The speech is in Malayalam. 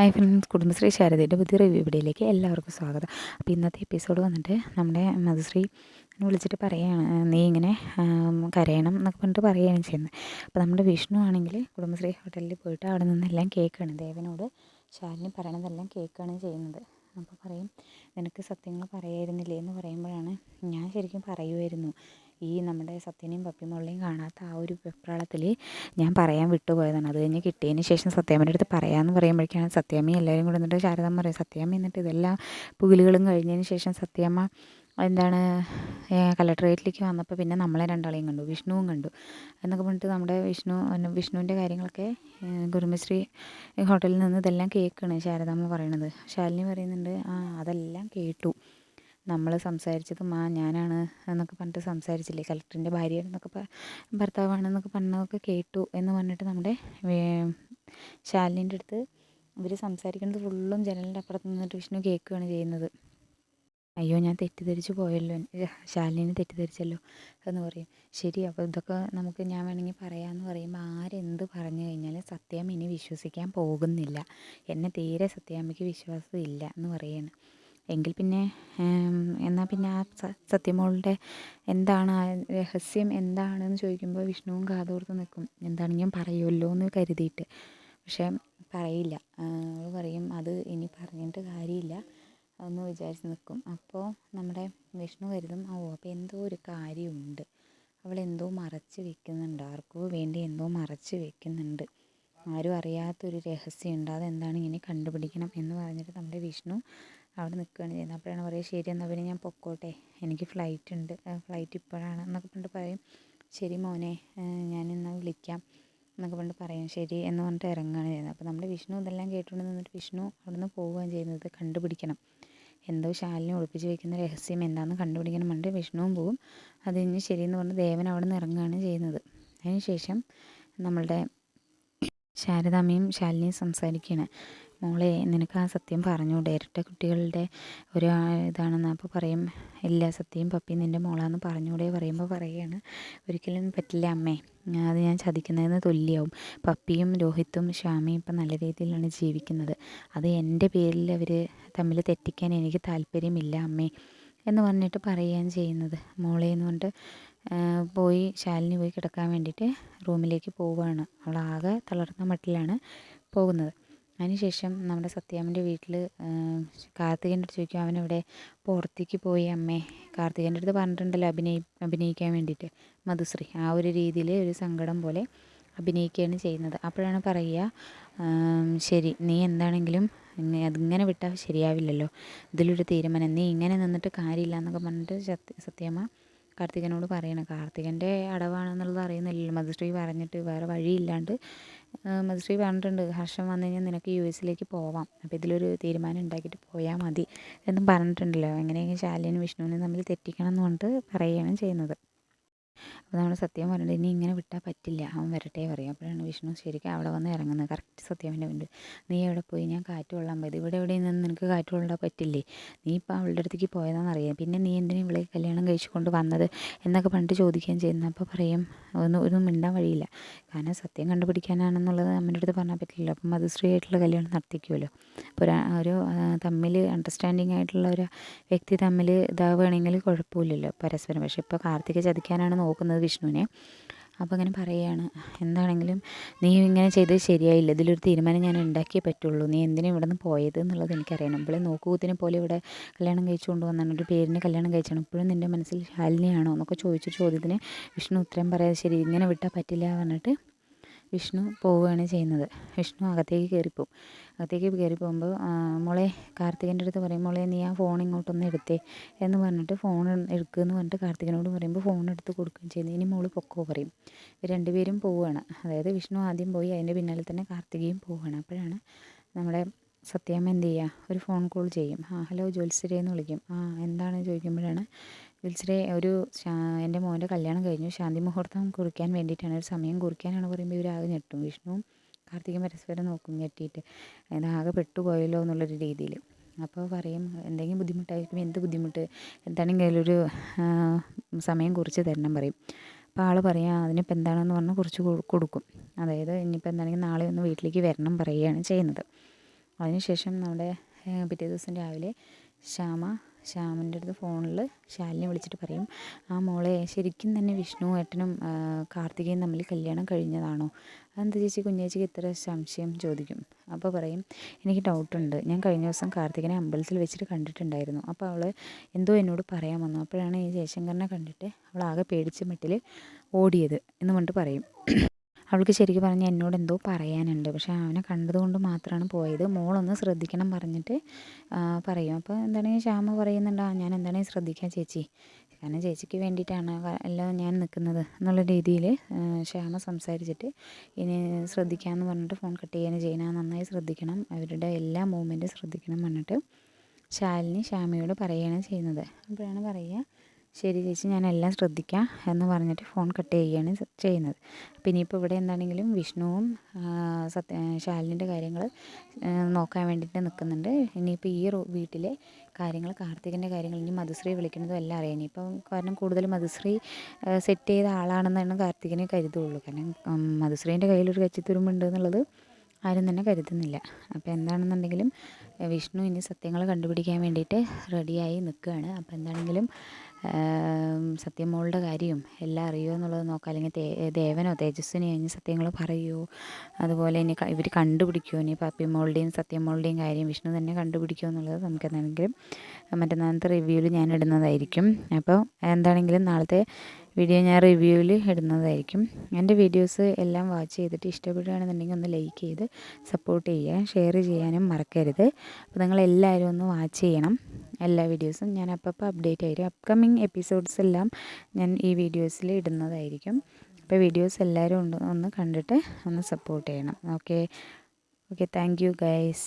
ഹായ് ഫ്രണ്ട്സ്, കുടുംബശ്രീ ശാരദയുടെ പുതിയ റിവ്യൂ വീഡിയോയിലേക്ക് എല്ലാവർക്കും സ്വാഗതം. അപ്പോൾ ഇന്നത്തെ എപ്പിസോഡ് വന്നിട്ട് നമ്മുടെ മധുശ്രീ വിളിച്ചിട്ട് പറയുകയാണ്, നീ ഇങ്ങനെ കരയണം എന്നൊക്കെ പറഞ്ഞിട്ട് പറയുകയാണ് ചെയ്യുന്നത്. അപ്പോൾ നമ്മുടെ വിഷ്ണു ആണെങ്കിൽ കുടുംബശ്രീ ഹോട്ടലിൽ പോയിട്ട് അവിടെ നിന്നെല്ലാം കേൾക്കുകയാണ്, ദേവനോട് ശാലിനി പറയണതെല്ലാം കേൾക്കുകയാണ് ചെയ്യുന്നത്. അപ്പോൾ പറയും, നിനക്ക് സത്യങ്ങൾ പറയായിരുന്നില്ലേ എന്ന് പറയുമ്പോഴാണ്, ഞാൻ ശരിക്കും പറയുമായിരുന്നു, ഈ നമ്മുടെ സത്യനെയും പപ്പിമോളെയും കാണാത്ത ആ ഒരു വെപ്രാളത്തിൽ ഞാൻ പറയാൻ വിട്ടുപോയതാണ്. അത് കഴിഞ്ഞ് കിട്ടിയതിന് ശേഷം സത്യാമ്മയുടെ അടുത്ത് പറയാമെന്ന് പറയുമ്പോഴേക്കാണ് സത്യാമ്മ എല്ലാവരും കൂടെ എന്നിട്ട് ശാരദാമ്മ പറയും, സത്യാമ്മ എന്നിട്ട് ഇതെല്ലാം പുകിലുകളും കഴിഞ്ഞതിന് ശേഷം സത്യാമ്മ എന്താണ് കലക്ട്രേറ്റിലേക്ക് വന്നപ്പോൾ പിന്നെ നമ്മളെ രണ്ടാളെയും കണ്ടു, വിഷ്ണുവും കണ്ടു എന്നൊക്കെ പറഞ്ഞിട്ട് നമ്മുടെ വിഷ്ണുവിൻ്റെ കാര്യങ്ങളൊക്കെ കുടുംബശ്രീ ഹോട്ടലിൽ നിന്ന് ഇതെല്ലാം കേൾക്കുകയാണ് ശാരദാമ്മ പറയണത്. ശാലിനി പറയുന്നുണ്ട്, അതെല്ലാം കേട്ടു, നമ്മൾ സംസാരിച്ചതും ഞാനാണ് എന്നൊക്കെ പറഞ്ഞിട്ട് സംസാരിച്ചില്ലേ, കലക്ടറിൻ്റെ ഭാര്യയാണെന്നൊക്കെ ഭർത്താവാണെന്നൊക്കെ പറഞ്ഞതൊക്കെ കേട്ടു എന്ന് പറഞ്ഞിട്ട് നമ്മുടെ ശാലിനിൻ്റെ അടുത്ത് ഇവർ സംസാരിക്കുന്നത് ഫുള്ളും ജനലിൻ്റെ അപ്പുറത്ത് നിന്നിട്ട് വിഷ്ണു കേൾക്കുകയാണ് ചെയ്യുന്നത്. അയ്യോ, ഞാൻ തെറ്റിദ്ധരിച്ചു പോയല്ലോ, ശാലിനി തെറ്റിദ്ധരിച്ചല്ലോ എന്ന് പറയും. ശരി, അപ്പോൾ ഇതൊക്കെ ഞാൻ വേണമെങ്കിൽ പറയാമെന്ന് പറയുമ്പോൾ ആരെന്ത് പറഞ്ഞു കഴിഞ്ഞാലും സത്യാമ്മ ഇനി വിശ്വസിക്കാൻ പോകുന്നില്ല, എന്നെ തീരെ സത്യാമ്മയ്ക്ക് വിശ്വാസമില്ല എന്ന് പറയുകയാണ്. എങ്കിൽ പിന്നെ എന്നാൽ പിന്നെ ആ സത്യമോളുടെ എന്താണ് ആ രഹസ്യം എന്താണെന്ന് ചോദിക്കുമ്പോൾ വിഷ്ണുവും കാതോർത്ത് നിൽക്കും, എന്താണെങ്കിലും പറയുമല്ലോ എന്ന് കരുതിയിട്ട്. പക്ഷേ പറയില്ല, അവൾ പറയും അത് ഇനി പറഞ്ഞിട്ട് കാര്യമില്ല എന്ന് വിചാരിച്ച് നിൽക്കും. അപ്പോൾ നമ്മുടെ വിഷ്ണു കരുതും, അപ്പോൾ എന്തോ ഒരു കാര്യമുണ്ട്, അവളെന്തോ മറച്ച് വെക്കുന്നുണ്ട്, ആർക്കോ വേണ്ടി എന്തോ മറച്ച് വെക്കുന്നുണ്ട്, ആരും അറിയാത്തൊരു രഹസ്യമുണ്ട്, അതെന്താണ് ഇങ്ങനെ കണ്ടുപിടിക്കണം എന്ന് പറഞ്ഞിട്ട് നമ്മുടെ വിഷ്ണു അവിടെ നിൽക്കുകയാണ് ചെയ്യുന്നത്. അപ്പോഴാണ് പറയുക, ശരി എന്നാൽ പിന്നെ ഞാൻ പൊക്കോട്ടെ, എനിക്ക് ഫ്ലൈറ്റ് ഉണ്ട്, ഫ്ലൈറ്റ് ഇപ്പോഴാണ് എന്നൊക്കെ പറഞ്ഞിട്ട് പറയും. ശരി മോനെ, ഞാനെന്നാൽ വിളിക്കാം എന്നൊക്കെ പറഞ്ഞിട്ട് പറയും. ശരി എന്ന് പറഞ്ഞിട്ട് ഇറങ്ങുകയാണ് ചെയ്യുന്നത്. അപ്പോൾ നമ്മുടെ വിഷ്ണു ഇതെല്ലാം കേട്ടുകൊണ്ട് നിന്നിട്ട് വിഷ്ണു അവിടെ നിന്ന് പോവുകയാണ് ചെയ്യുന്നത്. കണ്ടുപിടിക്കണം, എന്തോ ശാലിനി ഒളിപ്പിച്ച് വയ്ക്കുന്ന രഹസ്യം എന്താണെന്ന് കണ്ടുപിടിക്കണം പറഞ്ഞിട്ട് വിഷ്ണുവും പോവും. അത് കഴിഞ്ഞ് ശരിയെന്ന് പറഞ്ഞ് ദേവൻ അവിടെ നിന്ന് ഇറങ്ങുകയാണ് ചെയ്യുന്നത്. അതിന് ശേഷം നമ്മളുടെ ശാരദാമ്മയും ശാലിനിയും സംസാരിക്കുകയാണ്. മോളെ, നിനക്ക് ആ സത്യം പറഞ്ഞൂടെ, ഇരട്ട കുട്ടികളുടെ ഒരു ഇതാണെന്ന്. അപ്പോൾ പറയും, ഇല്ല, സത്യം പപ്പി നിൻ്റെ മോളാന്ന് പറഞ്ഞൂടെ പറയുമ്പോൾ പറയുകയാണ്, ഒരിക്കലും പറ്റില്ല അമ്മേ, അത് ഞാൻ ചതിക്കുന്നതിന് തുല്യമാവും. പപ്പിയും രോഹിത്തും ശ്യാമയും ഇപ്പം നല്ല രീതിയിലാണ് ജീവിക്കുന്നത്, അത് എൻ്റെ പേരിൽ അവർ തമ്മിൽ തെറ്റിക്കാൻ എനിക്ക് താല്പര്യമില്ല അമ്മേ എന്ന് പറഞ്ഞിട്ട് പറയുകയാണ് ചെയ്യുന്നത്. മോളെ എന്ന് പറഞ്ഞിട്ട് ശാലിനി പോയി കിടക്കാൻ വേണ്ടിയിട്ട് റൂമിലേക്ക് പോവുകയാണ്. അവളാകെ തളർന്ന മട്ടിലാണ് പോകുന്നത്. അതിനുശേഷം നമ്മുടെ സത്യാമ്മൻ്റെ വീട്ടിൽ കാർത്തികൻ്റെ അടുത്ത് ചോദിക്കും, അവനെവിടെ? പുറത്തേക്ക് പോയി അമ്മേ, കാർത്തികൻ്റെ അടുത്ത് പറഞ്ഞിട്ടുണ്ടല്ലോ അഭിനയിക്കാൻ വേണ്ടിയിട്ട് മധുശ്രീ ആ ഒരു രീതിയിൽ ഒരു സങ്കടം പോലെ അഭിനയിക്കുകയാണ് ചെയ്യുന്നത്. അപ്പോഴാണ് പറയുക, ശരി, നീ എന്താണെങ്കിലും അതിങ്ങനെ വിട്ടാൽ ശരിയാവില്ലല്ലോ, ഇതിലൊരു തീരുമാനം, നീ ഇങ്ങനെ നിന്നിട്ട് കാര്യമില്ല എന്നൊക്കെ പറഞ്ഞിട്ട് സത്യാമ്മ കാർത്തികനോട് പറയണം. കാർത്തികൻ്റെ അടവാണെന്നുള്ളത് അറിയുന്നില്ലല്ലോ, മധുശ്രീ പറഞ്ഞിട്ട് വേറെ വഴിയില്ലാണ്ട് മധുശ്രീ പറഞ്ഞിട്ടുണ്ട്, ഹർഷൻ വന്നു കഴിഞ്ഞാൽ നിനക്ക് US പോവാം, അപ്പോൾ ഇതിലൊരു തീരുമാനം ഉണ്ടാക്കിയിട്ട് പോയാൽ മതി എന്നും പറഞ്ഞിട്ടുണ്ടല്ലോ. എങ്ങനെയെങ്കിലും ശാലിനിയും വിഷ്ണുവിനും തമ്മിൽ തെറ്റിക്കണം എന്ന് പറഞ്ഞിട്ട് പറയുകയാണ് ചെയ്യുന്നത്. അപ്പോൾ നമ്മൾ സത്യം പറഞ്ഞിട്ട് ഇനി ഇങ്ങനെ വിട്ടാൽ പറ്റില്ല, അവൻ വരട്ടെ പറയും. അപ്പോഴാണ് വിഷ്ണു ശരിക്കും അവിടെ വന്ന് ഇറങ്ങുന്നത്. കറക്റ്റ് സത്യാമ്മൻ്റെ മുന്നിൽ, നീ എവിടെ പോയി? ഞാൻ കാറ്റ് കൊള്ളാൻ പോയത്, ഇവിടെ എവിടെയും നിന്ന് നിനക്ക് കാറ്റ് കൊള്ളാൻ പറ്റില്ലേ, നീ ഇപ്പോൾ അവളുടെ അടുത്തേക്ക് പോയതാണെന്നറിയാം, പിന്നെ നീ എന്തിനാ ഇവളെ കല്യാണം കഴിച്ചു കൊണ്ട് വന്നത് എന്നൊക്കെ പറഞ്ഞിട്ട് ചോദിക്കുകയും ചെയ്യുന്നത്. അപ്പോൾ പറയും, ഒന്നും മിണ്ടാൻ വഴിയില്ല, കാരണം സത്യം കണ്ടുപിടിക്കാനാണെന്നുള്ളത് അമ്മൻ്റെ അടുത്ത് പറഞ്ഞാൽ പറ്റില്ലല്ലോ, അപ്പം മധുശ്രീ ആയിട്ടുള്ള കല്യാണം നടത്തിക്കുമല്ലോ. അപ്പോൾ ഒരു തമ്മിൽ അണ്ടർസ്റ്റാൻഡിങ് ആയിട്ടുള്ള ഒരു വ്യക്തി തമ്മിൽ ഇതാവുകയാണെങ്കിൽ കുഴപ്പമില്ലല്ലോ പരസ്പരം. പക്ഷേ ഇപ്പോൾ കാർത്തിക ചതിക്കാനാണ് നോക്കുന്നത് വിഷ്ണുവിനെ. അപ്പോൾ അങ്ങനെ പറയുകയാണ്, എന്താണെങ്കിലും നീ ഇങ്ങനെ ചെയ്തത് ശരിയായില്ല, ഇതിലൊരു തീരുമാനം ഞാൻ ഉണ്ടാക്കിയേ പറ്റുള്ളൂ, നീ എന്തിനാണ് ഇവിടെ നിന്ന് പോയത് എന്നുള്ളത് എനിക്കറിയണം. ഇവിടെ നോക്കുകൂത്തിനെ പോലെ ഇവിടെ കല്യാണം കഴിച്ചു കൊണ്ടുവന്നാണ്, ഒരു പേരിന് കല്യാണം കഴിച്ചാണ്, ഇപ്പോഴും നിൻ്റെ മനസ്സിൽ ശാലിനിയാണോ എന്നൊക്കെ ചോദിച്ച ചോദ്യത്തിന് വിഷ്ണു ഉത്തരം പറയാതെ, ശരി ഇങ്ങനെ വിട്ടാൽ പറ്റില്ല പറഞ്ഞിട്ട് വിഷ്ണു പോവുകയാണ് ചെയ്യുന്നത്. വിഷ്ണു അകത്തേക്ക് കയറിപ്പോവും. അകത്തേക്ക് കയറി പോകുമ്പോൾ മോളെ, കാർത്തികൻ്റെ അടുത്ത് പറയും, മോളെ നീ ആ ഫോൺ ഇങ്ങോട്ടൊന്ന് എടുത്തേ എന്ന് പറഞ്ഞിട്ട് ഫോൺ എടുക്കുമെന്ന് പറഞ്ഞിട്ട് കാർത്തികനോട് പറയുമ്പോൾ ഫോൺ എടുത്ത് കൊടുക്കുകയും ചെയ്യുന്നു. ഇനി മോള് പൊക്കോ പറയും. ഇവർ രണ്ടുപേരും പോവുകയാണ്. അതായത് വിഷ്ണു ആദ്യം പോയി, അതിൻ്റെ പിന്നാലെ തന്നെ കാർത്തികയും പോവുകയാണ്. അപ്പോഴാണ് നമ്മുടെ സത്യാമ്മ എന്ത് ചെയ്യുക, ഒരു ഫോൺ കോൾ ചെയ്യും. ഹലോ ജ്യോത്സ്യരേ എന്ന് വിളിക്കും. എന്താണ് ചോദിക്കുമ്പോഴാണ്, ജ്യോത്സ്യരേ, എൻ്റെ മോൻ്റെ കല്യാണം കഴിഞ്ഞു, ശാന്തി മുഹൂർത്തം കുറിക്കാൻ വേണ്ടിയിട്ടാണ്, ഒരു സമയം കുറിക്കാനാണ് പറയുമ്പോൾ ഇവരാകെ ഞെട്ടും. വിഷ്ണുവും കാർത്തികയും പരസ്പരം നോക്കും ഞെട്ടിയിട്ട്, ആകെ പെട്ടുപോയല്ലോ എന്നുള്ളൊരു രീതിയിൽ. അപ്പോൾ പറയും, എന്തെങ്കിലും ബുദ്ധിമുട്ടായിരിക്കും. എന്ത് ബുദ്ധിമുട്ട്, എന്താണെങ്കിലും ഒരു സമയം കുറിച്ച് തരണം പറയും. അപ്പോൾ ആൾ പറയാം, അതിനിപ്പോൾ എന്താണെന്ന് പറഞ്ഞ് കുറിച്ച് കൊടുക്കും. അതായത് ഇനിയിപ്പോൾ എന്താണെങ്കിലും നാളെ ഒന്ന് വീട്ടിലേക്ക് വരണം പറയുകയാണ് ചെയ്യുന്നത്. അതിനുശേഷം നമ്മുടെ പിറ്റേ ദിവസം രാവിലെ ശ്യാമിൻ്റെ അടുത്ത് ഫോണിൽ ശാലിനി വിളിച്ചിട്ട് പറയും, ആ മോളെ ശരിക്കും തന്നെ വിഷ്ണു ഏട്ടനും കാർത്തികയും തമ്മിൽ കല്യാണം കഴിഞ്ഞതാണോ? അതെന്താ ചേച്ചി കുഞ്ഞേച്ചിക്ക് ഇത്ര സംശയം ചോദിക്കും. അപ്പോൾ പറയും, എനിക്ക് ഡൗട്ടുണ്ട്. ഞാൻ കഴിഞ്ഞ ദിവസം കാർത്തികനെ അമ്പലത്തിൽ വെച്ചിട്ട് കണ്ടിട്ടുണ്ടായിരുന്നു. അപ്പോൾ അവൾ എന്തോ എന്നോട് പറയാൻ വന്നു. അപ്പോഴാണ് ഈ ജയശങ്കറിനെ കണ്ടിട്ട് അവൾ ആകെ പേടിച്ച മട്ടിൽ ഓടിയത് എന്ന് പറഞ്ഞിട്ട് പറയും. അവൾക്ക് ശരിക്കും പറഞ്ഞാൽ എന്നോട് എന്തോ പറയാനുണ്ട്, പക്ഷേ അവനെ കണ്ടതുകൊണ്ട് മാത്രമാണ് പോയത്. മോളൊന്ന് ശ്രദ്ധിക്കണം പറഞ്ഞിട്ട് പറയും. അപ്പോൾ എന്താണെങ്കിൽ ശ്യാമ പറയുന്നുണ്ട്, ഞാൻ എന്താണെങ്കിൽ ശ്രദ്ധിക്കാം ചേച്ചി, കാരണം ചേച്ചിക്ക് വേണ്ടിയിട്ടാണ് എല്ലാം ഞാൻ നിൽക്കുന്നത് എന്നുള്ള രീതിയിൽ ശ്യാമ സംസാരിച്ചിട്ട് ഇനി ശ്രദ്ധിക്കാമെന്ന് പറഞ്ഞിട്ട് ഫോൺ കട്ട് ചെയ്യാനും ചെയ്യണം, നന്നായി ശ്രദ്ധിക്കണം, അവരുടെ എല്ലാ മൂവ്മെൻറ്റും ശ്രദ്ധിക്കണം പറഞ്ഞിട്ട് ശാലിനി ശ്യാമയോട് പറയുകയാണ് ചെയ്യുന്നത്. അപ്പോഴാണ് പറയുക, ശരി ചേച്ചി ഞാനെല്ലാം ശ്രദ്ധിക്കാം എന്ന് പറഞ്ഞിട്ട് ഫോൺ കട്ട് ചെയ്യുകയാണ് ചെയ്യുന്നത്. അപ്പോൾ ഇനിയിപ്പോൾ ഇവിടെ എന്താണെങ്കിലും വിഷ്ണുവും ശാലിനിൻ്റെ കാര്യങ്ങൾ നോക്കാൻ വേണ്ടിയിട്ട് നിൽക്കുന്നുണ്ട്. ഇനിയിപ്പോൾ ഈ വീട്ടിലെ കാര്യങ്ങൾ, കാർത്തികിൻ്റെ കാര്യങ്ങൾ ഇനി മധുശ്രീ വിളിക്കുന്നതും എല്ലാം അറിയാം. ഇനിയിപ്പം കാരണം കൂടുതൽ മധുശ്രീ സെറ്റ് ചെയ്ത ആളാണെന്നാണ് കാർത്തികിനെ കരുതുള്ളൂ. കാരണം മധുശ്രീൻ്റെ കയ്യിലൊരു കച്ചിത്തുരുമ്പുണ്ട് എന്നുള്ളത് ആരും തന്നെ കരുതുന്നില്ല. അപ്പോൾ എന്താണെന്നുണ്ടെങ്കിലും വിഷ്ണു ഇനി സത്യങ്ങൾ കണ്ടുപിടിക്കാൻ വേണ്ടിയിട്ട് റെഡിയായി നിൽക്കുകയാണ്. അപ്പോൾ എന്താണെങ്കിലും സത്യമോളുടെ കാര്യം എല്ലാം അറിയുമോ എന്നുള്ളത് നോക്കാം. അല്ലെങ്കിൽ ദേവനോ തേജസ്വിനിയോ ഇനി സത്യങ്ങൾ പറയുമോ, അതുപോലെ ഇനി ഇവർ കണ്ടുപിടിക്കുമോ, ഇനി പപ്പിമോളുടെയും സത്യമോളുടെയും കാര്യം വിഷ്ണു തന്നെ കണ്ടുപിടിക്കുമോ എന്നുള്ളത് നമുക്ക് എന്താണെങ്കിലും മറ്റന്നാളത്തെ റിവ്യൂവിൽ ഞാൻ ഇടുന്നതായിരിക്കും. അപ്പോൾ എന്താണെങ്കിലും നാളത്തെ വീഡിയോ ഞാൻ റിവ്യൂവിൽ ഇടുന്നതായിരിക്കും. എൻ്റെ വീഡിയോസ് എല്ലാം വാച്ച് ചെയ്തിട്ട് ഇഷ്ടപ്പെടുകയാണെന്നുണ്ടെങ്കിൽ ഒന്ന് ലൈക്ക് ചെയ്ത് സപ്പോർട്ട് ചെയ്യുക, ഷെയർ ചെയ്യാനും മറക്കരുത്. അപ്പോൾ നിങ്ങളെല്ലാവരും ഒന്ന് വാച്ച് ചെയ്യണം. എല്ലാ വീഡിയോസും ഞാൻ അപ്പോൾ അപ്ഡേറ്റ് ആയിരിക്കും. അപ്കമിങ് എപ്പിസോഡ്സ് എല്ലാം ഞാൻ ഈ വീഡിയോസിൽ ഇടുന്നതായിരിക്കും. അപ്പോൾ വീഡിയോസ് എല്ലാവരും ഒന്ന് കണ്ടിട്ട് ഒന്ന് സപ്പോർട്ട് ചെയ്യണം. Okay thank you guys.